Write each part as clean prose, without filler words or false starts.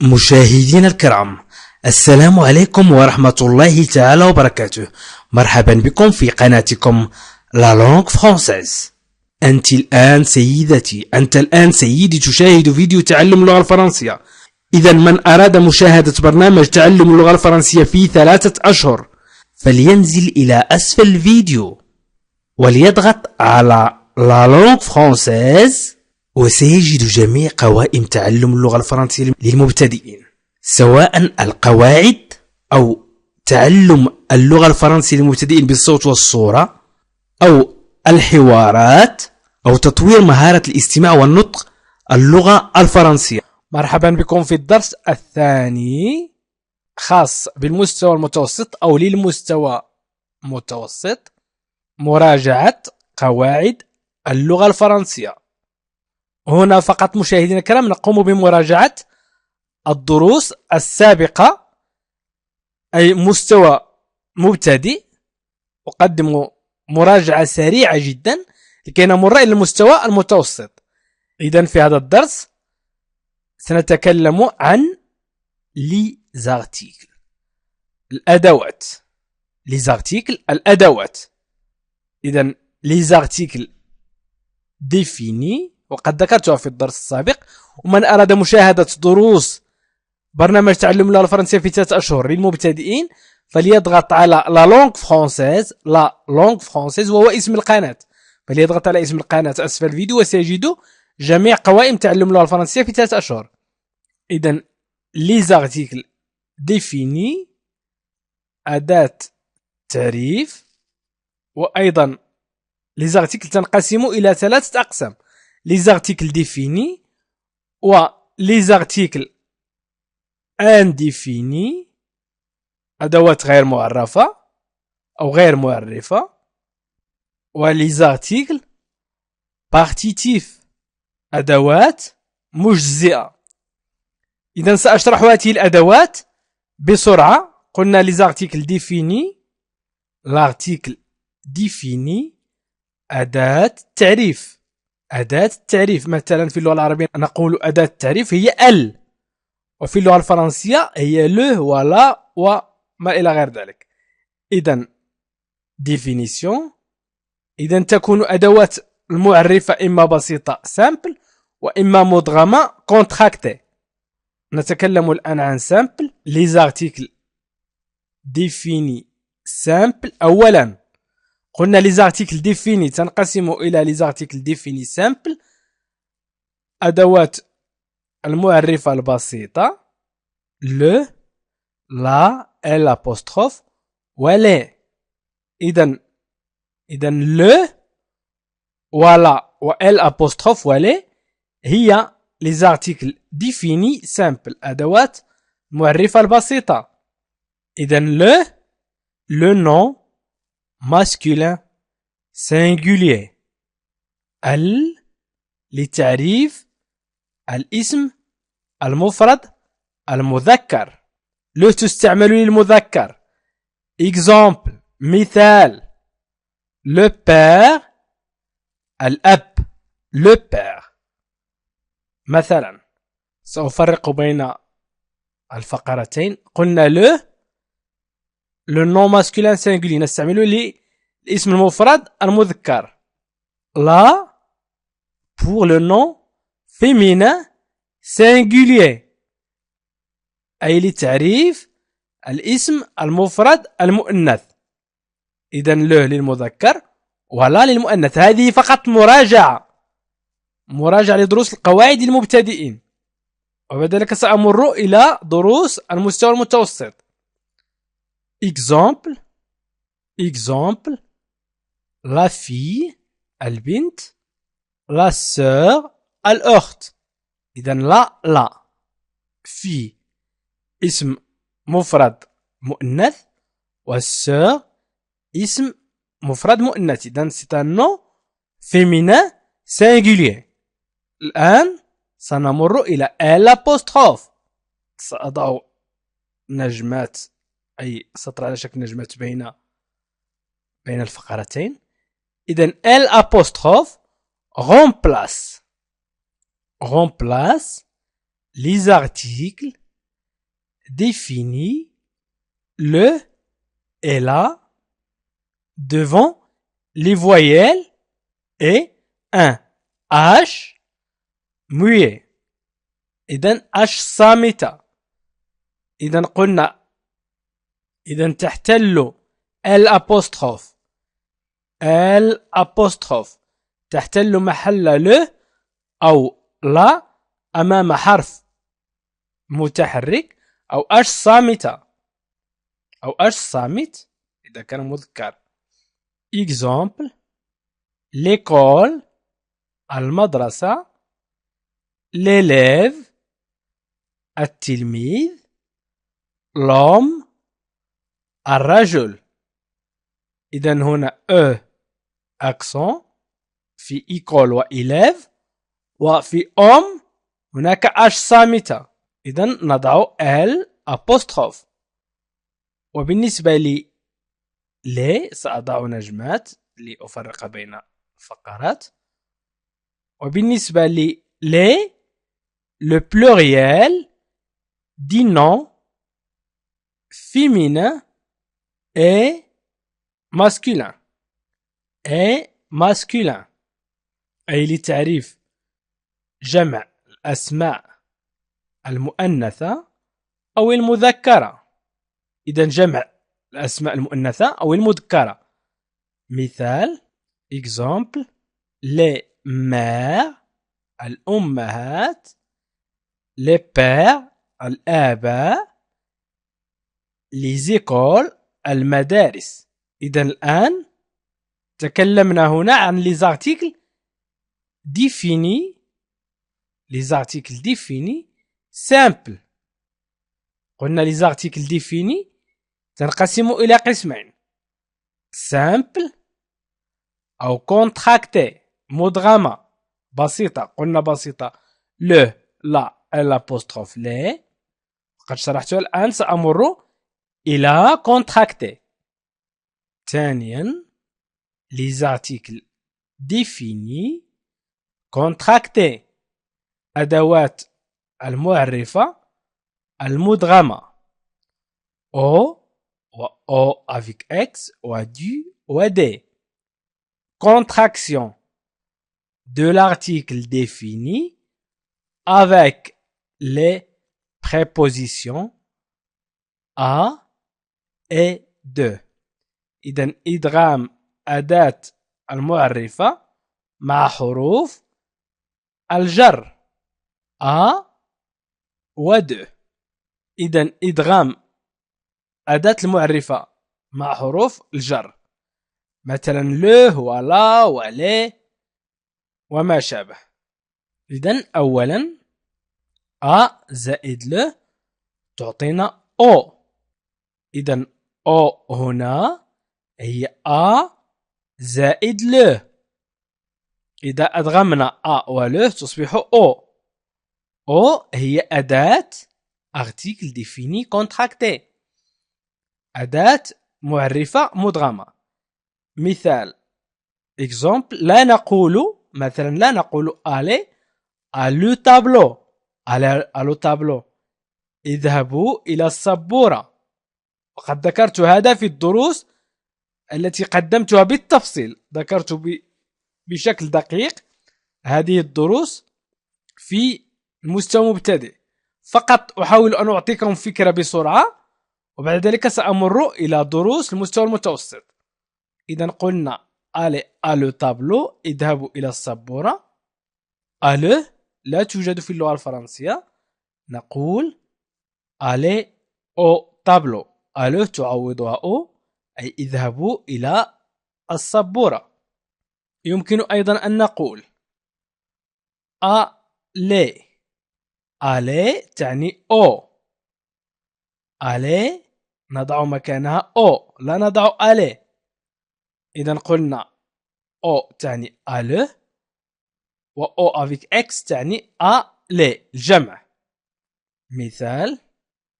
مشاهدينا الكرام، السلام عليكم ورحمة الله تعالى وبركاته. مرحبا بكم في قناتكم لا لونغ فرانسيز. أنت الآن سيدتي، أنت الآن سيدي تشاهد فيديو تعلم اللغة الفرنسية. إذا من أراد مشاهدة برنامج تعلم اللغة الفرنسية في 3 أشهر فلينزل إلى أسفل الفيديو وليضغط على لا لونغ فرانسيز، وسيجد جميع قوائم تعلم اللغة الفرنسية للمبتدئين، سواء القواعد أو تعلم اللغة الفرنسية للمبتدئين بالصوت والصورة، أو الحوارات، أو تطوير مهارة الاستماع والنطق اللغة الفرنسية. مرحبا بكم في الدرس الثاني خاص بالمستوى المتوسط أو للمستوى المتوسط، مراجعة قواعد اللغة الفرنسية. هنا فقط مشاهدينا الكرام نقوم بمراجعة الدروس السابقة، أي مستوى مبتدئ. أقدم مراجعة سريعة جدا لكي نمر إلى المستوى المتوسط. إذن في هذا الدرس سنتكلم عن les articles، الأدوات. les articles الأدوات. إذن les articles définis، وقد ذكرتها في الدرس السابق. ومن أراد مشاهدة دروس برنامج تعلم اللغة الفرنسية في 3 أشهر للمبتدئين فليضغط على لا لونغ فرانسيز، لا لونغ فرانسيز وهو اسم القناة. فليضغط على اسم القناة أسفل الفيديو وسيجد جميع قوائم تعلم اللغة الفرنسية في 3 أشهر. إذن les articles définis أداة تعريف. وأيضا les articles تنقسم إلى 3 أقسام: les articles définis و les articles indéfinis، أدوات غير معرفة أو غير معرفة، و les articles partitifs، أدوات مجزئة. إذن سأشرح هذه الأدوات بسرعة. قلنا les articles définis، l'article défini أداة تعريف. أداة التعريف مثلا في اللغة العربية نقول أداة التعريف هي ال، وفي اللغة الفرنسية هي له ولا وما إلى غير ذلك. إذن définition. إذن تكون أدوات المعرفة إما بسيطة simple وإما مدغمة contractée. نتكلم الآن عن simple. les articles définis simple. أولا قلنا les articles définis تنقسم إلى les articles définis simple، أدوات المعرفة البسيطة le، la، l'apostrophe و les. إذن le ولا و l'apostrophe و les هي les articles définis simple، أدوات المعرفة البسيطة. إذن le nom masculin singulier، لتعريف الاسم المفرد المذكر. le تستعمل للمذكر. exemple مثال: le père، الأب، le père. مثلا سأفرق بين الفقرتين. قلنا le nom masculin singulier نستعمله للاسم المفرد المذكر. la pour le nom féminin singulier، أي لتعريف الاسم المفرد المؤنث. إذن le للمذكر ولا للمؤنث. هذه فقط مراجعة لدروس القواعد للمبتدئين، وبعد ذلك سأمر إلى دروس المستوى المتوسط. exemple la fille البنت، la sœur الأخت. إذن لا fille اسم مفرد مؤنث، والسœur اسم مفرد مؤنث. إذن c'est un nom féminin singulier. الآن سنمر إلى l'apostrophe. سأضع نجمات، أي سطر على شكل نجمات بين الفقرتين. إذن l'apostrophe remplace les articles définit le et la devant les voyelles et un H muet. إذن H صامتة. إذن قلنا إذن تحتل الأبوستروف تحتل محل له أو لا أمام حرف متحرك أو H صامتة أو H صامت إذا كان مذكر. Exemple l'école المدرسة l'élève التلميذ l'homme الرجل. إذن هنا accent في école وإليف وفي homme هناك H صامتة. إذن نضع L apostrophe. وبالنسبة لي سأضع نجمات لأفرق بين الفقرات. وبالنسبة لي le pluriel du nom féminin et masculin أي لتعريف جمع الأسماء المؤنثة أو المذكرة. إذن جمع الأسماء المؤنثة أو المذكرة. مثال exemple les mères الأمهات les pères الآباء les écoles المدارس. إذن الآن تكلمنا هنا عن les articles définis simple. قلنا les articles définis تنقسم إلى قسمين simple أو contracté مدغمة بسيطة. قلنا بسيطة le لا الأبوستروف لي. قد شرحتها الآن سأمر إلى contracté. ثانيا les articles définis contractés أدوات المعرفة المدغمة O و O avec X و du و D. Contraction de l'article défini avec les prépositions à et de. إذن إدغام أداة المعرفة مع حروف الجر à و de. إذن إدغام أداة المعرفة مع حروف الجر مثلا له ولا ولي وما شابه. إذن أولا A زائد له تعطينا O. إذن O هنا هي A زائد له. إذا أدغمنا A وله تصبح O. O هي أداة article défini contracté أداة معرفة مدغمة. مثال exemple لا نقول aller à le tableau اذهبوا إلى السبورة. وقد ذكرت هذا في الدروس التي قدمتها بالتفصيل. ذكرت بشكل دقيق هذه الدروس في المستوى مبتدئ. فقط أحاول أن أعطيكم فكرة بسرعة وبعد ذلك سأمر إلى دروس المستوى المتوسط. إذا قلنا aller à le tableau اذهبوا إلى السبورة. aller لا توجد في اللغة الفرنسية. نقول aller au tableau. aller تعوضها au أي اذهبوا إلى السبورة. يمكن أيضا أن نقول aller. aller تعني au. aller نضع مكانها au لا نضع aller. إذا قلنا au تعني aller و au avec x تعني aller الجمع. مثال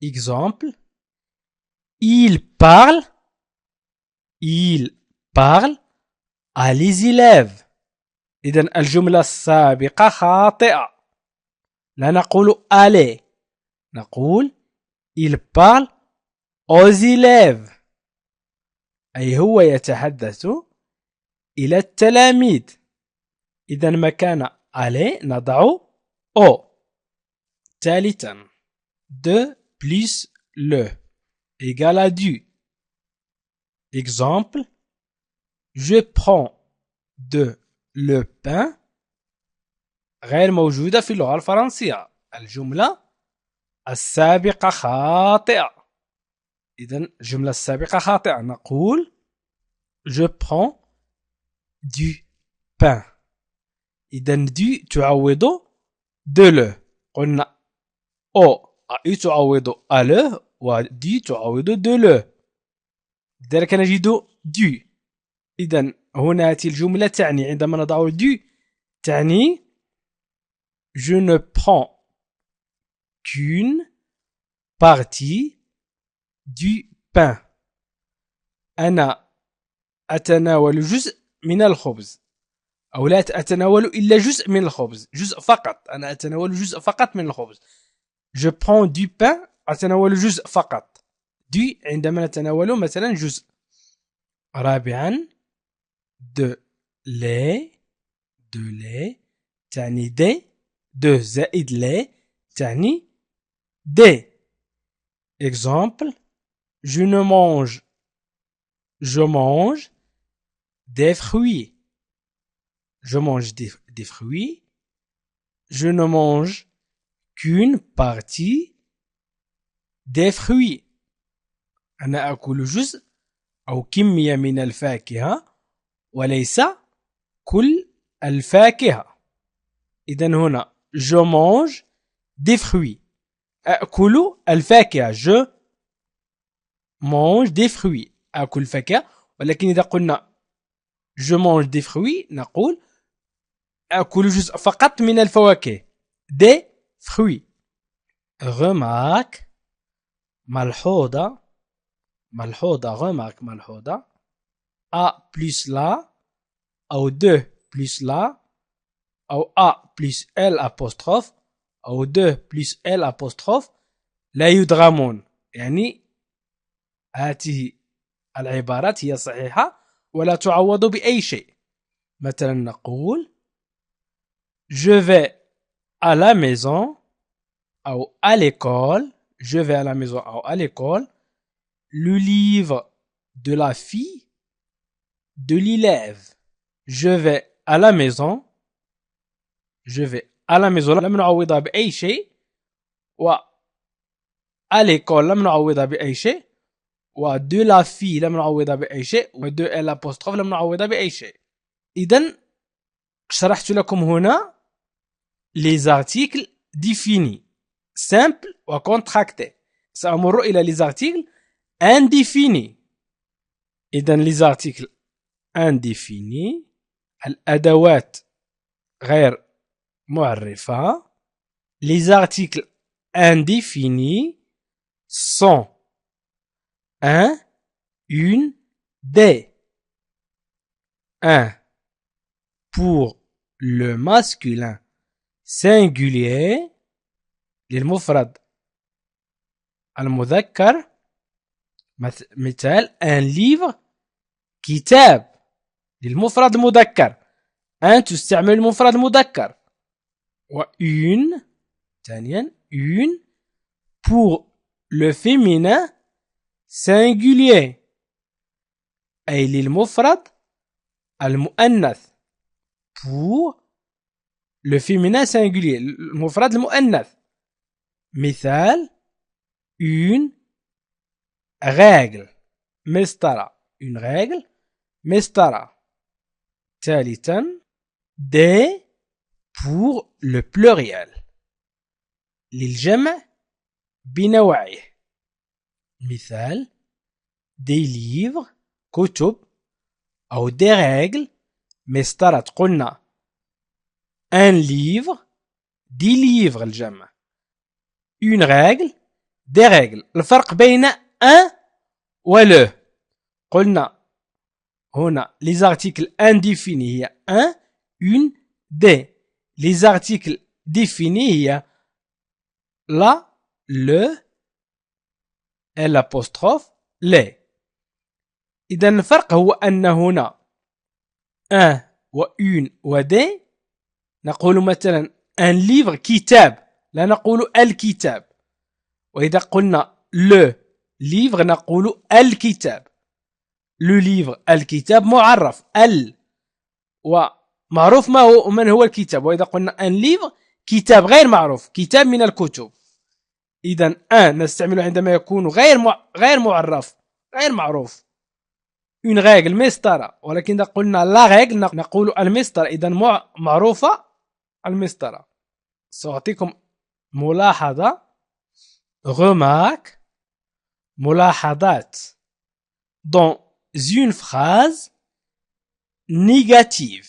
exemple il parle à les élèves. إذن الجملة السابقة خاطئة. لا نقول aller نقول il parle aux élèves أي هو يتحدث إلى التلاميذ. إذا مكان aller نضع au. ثالثا de plus le égale à du. Exemple, je prends de le pain غير موجودة في اللغة الفرنسية. الجملة السابقة خاطئة. إذا الجملة السابقة خاطئة. نقول je prends du pain. إذا du تعوض de le. قلنا au تعوض à le و du تعوض de le. لذلك نجد du. إذا هنا هذه الجملة تعني عندما نضع du تعني je ne prends qu'une partie du pain. أنا أتناول جزء من الخبز أو لا أتناول إلا جزء من الخبز. جزء فقط. أنا أتناول جزء فقط من الخبز. je prends du pain أتناول جزء فقط. du عندما نتناول مثلا جزء. رابعا de lait تعني de زائد lait تعني des. Exemple, je mange des fruits. Je mange des fruits. Je ne mange qu'une partie des fruits. أنا أكل جزء أو كمية من الفاكهة وليس كل الفاكهة. إذا هنا je mange des fruits. أكل الفاكهة. je mange des fruits. أكل فاكهة. ولكن إذا قلنا je mange des fruits نقول أكل جزء فقط من الفواكه. des fruits. remarque ملحوظة remarque ملحوظة a plus la أو de plus la أو a plus l apostrophe أو de plus l apostrophe لا يدغمون. يعني هذه العبارات هي صحيحة ولا تعوض بأي شيء. مثلا نقول je vais à la maison أو à l'école. je vais à la maison أو à l'école. le livre de la fille de l'élève. je vais à la maison. je vais à la maison لم نعوضها بأي شيء و à l'école لم نعوضها بأي شيء و de la fille لم نعوضها بأي شيء و de l'apostrophe لم نعوضها بأي شيء. إذن شرحت لكم هنا les articles définis simple و contracté. سأمر إلى les articles indéfinis. إذن les articles indéfinis الأدوات غير معرفة. les articles indéfinis sont un, une, des. 1 pour le masculin singulier للمفرد المذكر. مثال un livre كتاب للمفرد المذكر. un تستعمل المفرد المذكر. و une ثانيا une pour le féminin singulier أي للمفرد المؤنث. pour le féminin singulier المفرد المؤنث. مثال une règle مسطرة. une règle مسطرة. ثالثا des pour le pluriel للجمع بنوعه. مثال des livres كتب أو des règles مسطرة. قلنا un livre des livres الجمع. une règle des règles. الفرق بين un و le. قلنا هنا les articles indéfinis هي un, une, des. les articles définis هي la, le, الابوستروف لي. إذا الفرق هو أن هنا un و une و des نقول مثلا un livre كتاب، لا نقول الكتاب. وإذا قلنا le livre نقول الكتاب. le livre الكتاب معرف ومعروف ما هو من هو الكتاب. وإذا قلنا un livre كتاب غير معروف، كتاب من الكتب. إذا un نستعمله عندما يكون غير معرف غير معروف. une règle مسطرة، ولكن إذا قلنا la règle نقول المسطرة. إذا معروفة المسطرة. سأعطيكم ملاحظة، remarque، ملاحظات dans une phrase négative.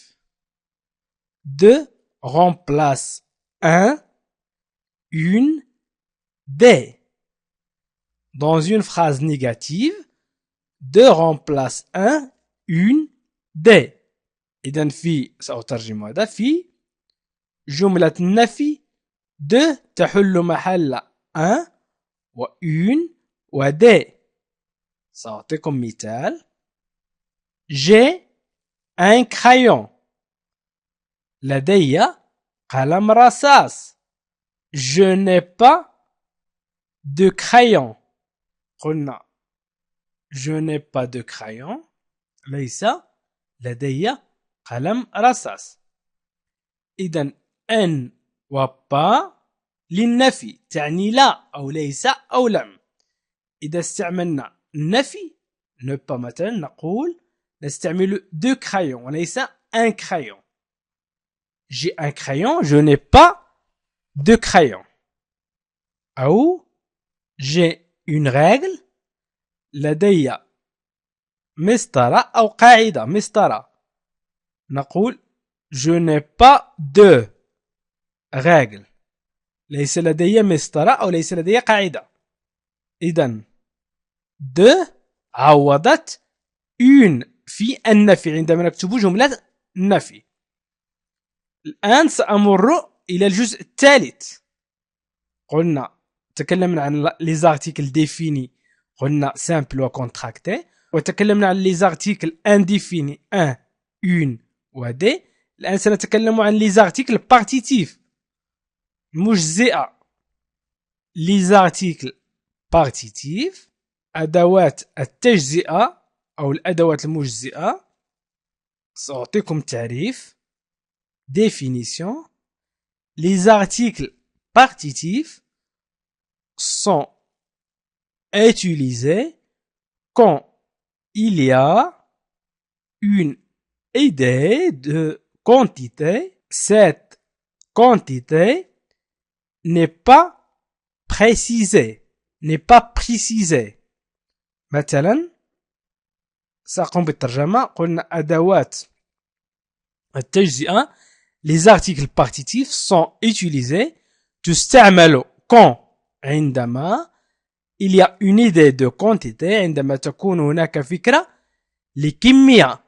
De remplace un, une, des. Dans une phrase négative, de remplace un, une, des. إذن في سأترجم هذا في جملة النفي de تحل محل un و une و des. سأعطيكم مثال. J'ai un crayon. لدي قلم رصاص. Je n'ai pas de crayon. قلنا je n'ai pas de crayon. ليس لدي قلم رصاص. إذن ان و pas للنفي تعني لا أو ليس أو لم. إذا استعملنا النفي ne pas مثلا نقول نستعمل deux crayons وليس un crayon. J'ai un crayon, je n'ai pas de crayon. أو j'ai une règle لدي مسطرة أو قاعدة مسطرة نقول je n'ai pas de règle. ليس لدي مسطرة أو ليس لدي قاعدة. إذن de عوضت une في النفي عندما نكتب جملة النفي. الآن سأمر إلى الجزء الثالث. قلنا تكلمنا عن les articles définis، قلنا simple و contracté، وتكلمنا عن les articles indéfinis un, une و des. الآن سنتكلم عن les articles partitifs مجزئة. les articles partitifs أدوات التجزئة أو الأدوات المجزئة. سأعطيكم تعريف définition. Les articles partitifs sont utilisés quand il y a une idée de quantité. Cette quantité n'est pas précisée. مثلا سأقوم بالترجمة. قلنا أدوات التجزئة les articles partitifs sont utilisés تستعمل quand عندما il y a une idée de quantité عندما تكون هناك فكرة لكمية.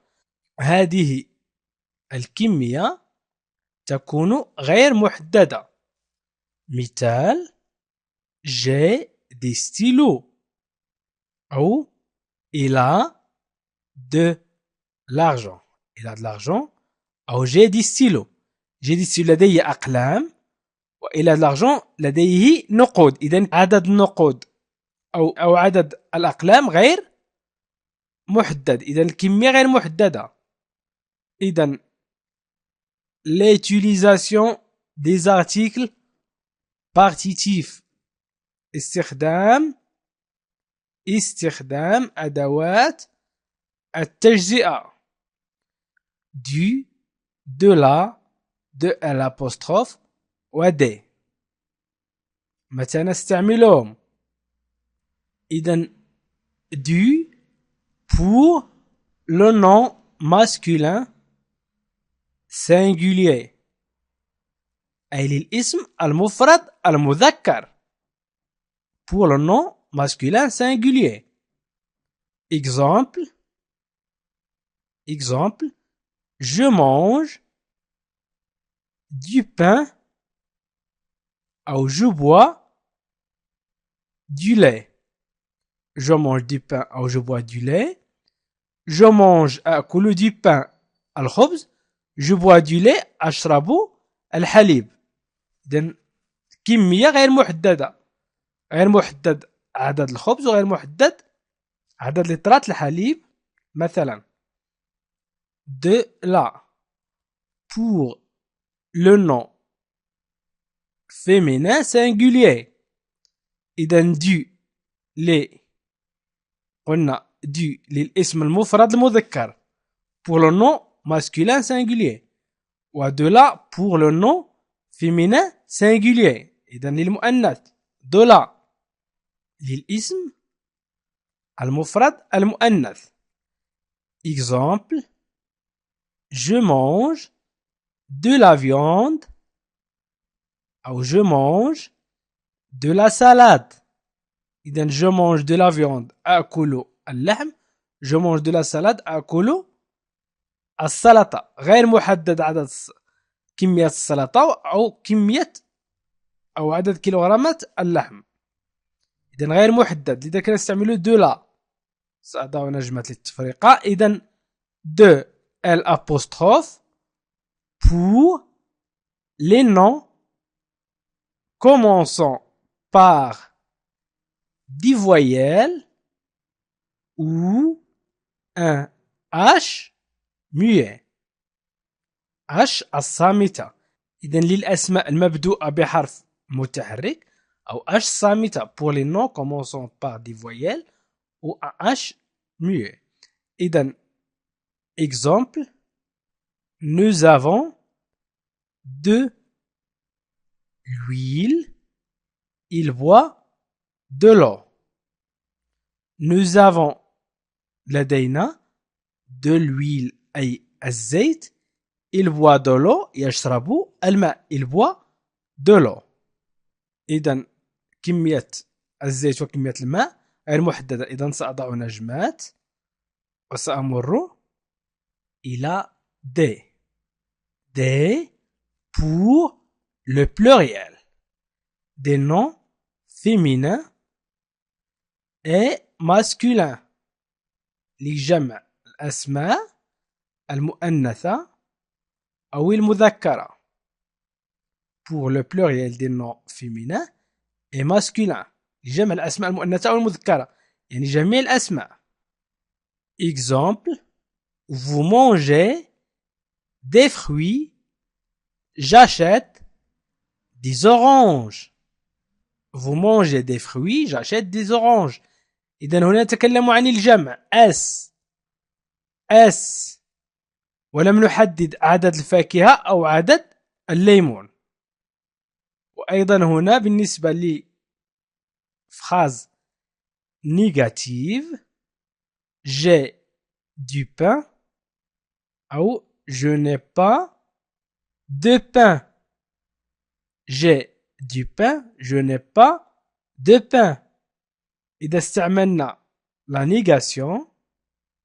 هذه الكمية تكون غير محددة. مثال j'ai des stylos أو il a de l'argent. أو j'ai des stylos. لدي أقلام وإلى l'argent لديه نقود. إذن عدد النقود أو عدد الأقلام غير محدد. إذن الكمية غير محددة. إذن l'utilisation des articles partitifs استخدام أدوات التجزئة du, de la, de l'apostrophe و des. متى نستعملهم؟ إذن du pour le nom masculin singulier أي للاسم المفرد المذكر. pour le nom masculin singulier. Exemple, je mange du pain ou je bois du lait. je mange du pain أو je bois du lait. Je mange أكل du pain الخبز. Je bois du lait أشرب الحليب. إذن كمية غير محددة، غير محدد عدد الخبز وغير محدد عدد لترات الحليب. مثلا de la pour le nom féminin singulier. إذا du لي قلنا du للاسم المفرد المذكر pour le nom masculin singulier و de la pour le nom féminin singulier. إذا للمؤنث de la للاسم المفرد المؤنث. Exemple, je mange de la viande ou je mange de la salade. إذن je mange de la viande أكل اللحم. je mange de la salade أكل السلطة. غير محدد عدد كمية السلطة أو كمية أو عدد كيلوغرامات اللحم. إذن غير محدد، لذا كنستعملو de la. سأضع نجمة للتفرقة. إذن de l'apostrophe pour les noms commençant par 10 voyelles ou un H muet. H الصامتة. إذن للأسماء المبدوءة بحرف متحرك أو H صامتة pour les noms commençant par 10 voyelles ou un H muet. إذن exemple, nous avons de l'huile, il boit de l'eau. Nous avons لدينا de l'huile أي الزيت, il boit de l'eau يشرب الماء, il boit de l'eau. إذن كمية الزيت وكمية الماء غير محددة. إذن سأضع نجمات وسأمر إلى D. D pour le pluriel des noms féminins et masculins لجمع الأسماء المؤنثة أو المذكرة. pour le pluriel des noms féminins et masculins لجمع الأسماء المؤنثة أو المذكرة، يعني جميع الأسماء. Exemple, vous mangez des fruits, j'achète des oranges. Vous mangez des fruits, j'achète des oranges. إذن هنا نتكلم عن الجمع S ولم نحدد عدد الفاكهة أو عدد الليمون. وأيضا هنا بالنسبة لفراز négative, j'ai du pain أو je n'ai pas de pain. J'ai du pain, je n'ai pas de pain. إذا استعملنا la négation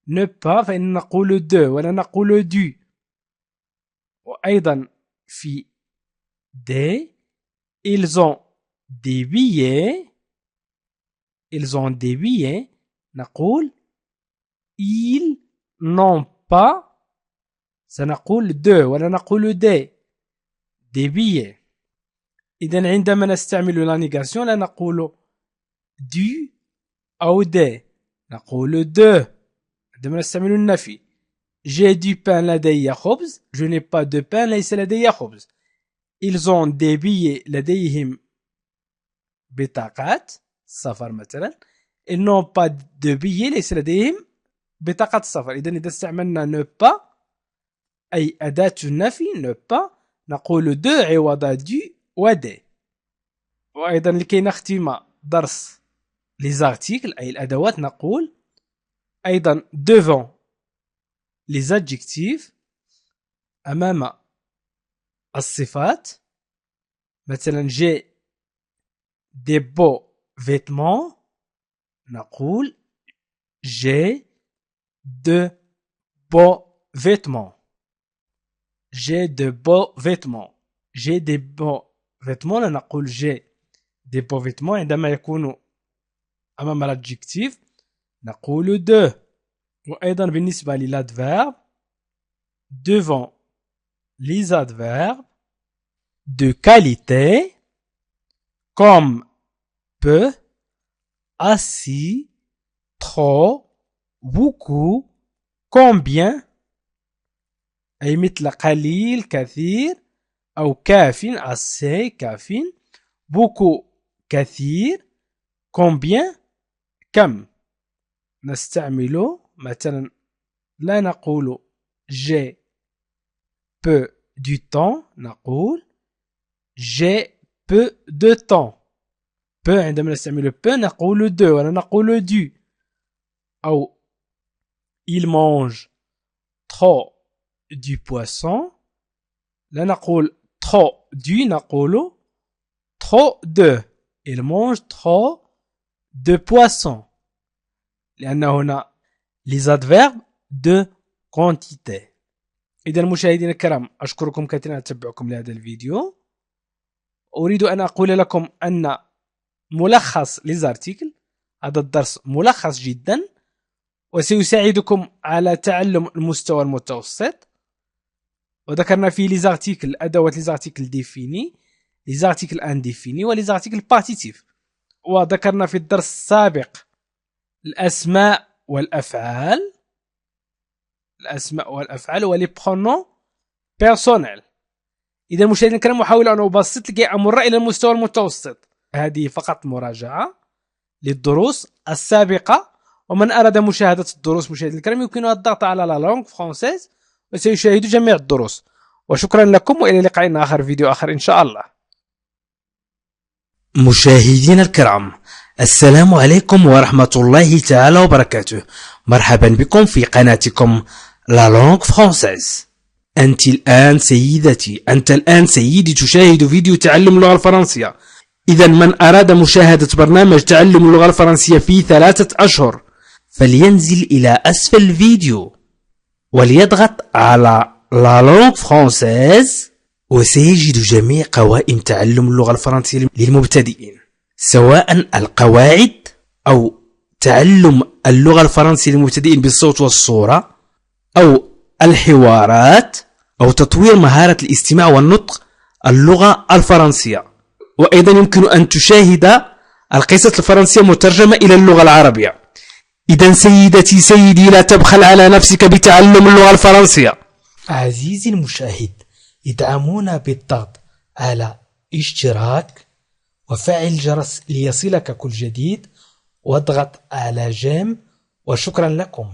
ne pas فإن نقول de ولا نقول du. وأيضا في des ils ont des billets نقول ils n'ont pas سنقول de ولا نقول des billets. إذن عندما نستعمل la négation لا نقول du أو des، نقول de. عندما نستعمل النفي j'ai du pain لدي خبز، je n'ai pas de pain ليس لدي خبز. ils ont des billets لديهم بطاقات السفر مثلا، ils n'ont pas de billets ليس لديهم بطاقة السفر. إذن إذا استعملنا ne pas أي أداة النفي ne pas نقول de عوض du و des. وأيضا لكي نختم درس les articles أي الأدوات نقول أيضا devant les adjectifs أمام الصفات. مثلا j'ai des beaux vêtements نقول j'ai de beaux vêtements. j'ai de beaux vêtements. j'ai des beaux vêtements لا نقول j'ai des beaux vêtements عندما يكون أمام الادجكتيف نقول de. وأيضا بالنسبة للادفيرب devant les adverbes de qualité comme peu, assez, trop, beaucoup, combien أي مثل قليل كثير أو كاف assez كاف beaucoup كثير combien كم. نستعمل مثلا لا نقول j'ai peu du temps نقول j'ai peu de temps. peu عندما نستعمل peu نقول de ولا نقول du. أو il mange trop du poisson لا نقول trop du نقول trop de. il mange trop de poisson لأن هنا les adverbes de quantité. إذا مشاهدينا الكرام أشكركم كثيرا على تتبعكم لهذا الفيديو. أريد أن أقول لكم أن ملخص لزارتيكل هذا الدرس ملخص جدا وسيساعدكم على تعلم المستوى المتوسط. وذكرنا فيه لزارتيكل أدوات لزارتيكل ديفيني لزارتيكل انديفيني ولزارتيكل بارتيتيف. وذكرنا في الدرس السابق الأسماء والأفعال ولي برونون بيرسونيل. إذا مشاهدينا الكرام أحاول أن أبسط لكي أمر إلى المستوى المتوسط. هذه فقط مراجعة للدروس السابقة. ومن أراد مشاهدة الدروس مشاهدينا الكرام يمكنه الضغط على لا لونغ فرونسيز وسيشاهد جميع الدروس. وشكرا لكم وإلى لقاء آخر فيديو آخر إن شاء الله. مشاهدينا الكرام السلام عليكم ورحمة الله تعالى وبركاته. مرحبا بكم في قناتكم لا لونغ فرونسيز. أنت الآن سيدتي أنت الآن سيدي تشاهد فيديو تعلم اللغة الفرنسية. إذا من أراد مشاهدة برنامج تعلم اللغة الفرنسية في 3 أشهر فلينزل إلى أسفل الفيديو وليضغط على لا لونغ فرونسيز وسيجد جميع قوائم تعلم اللغة الفرنسية للمبتدئين سواء القواعد أو تعلم اللغة الفرنسية للمبتدئين بالصوت والصورة أو الحوارات أو تطوير مهارة الاستماع والنطق اللغة الفرنسية. وأيضا يمكن أن تشاهد القصص الفرنسية مترجمة إلى اللغة العربية. إذا سيدتي سيدي لا تبخل على نفسك بتعلم اللغة الفرنسية. عزيزي المشاهد ادعمونا بالضغط على اشتراك وفعل الجرس ليصلك كل جديد واضغط على جيم وشكرا لكم.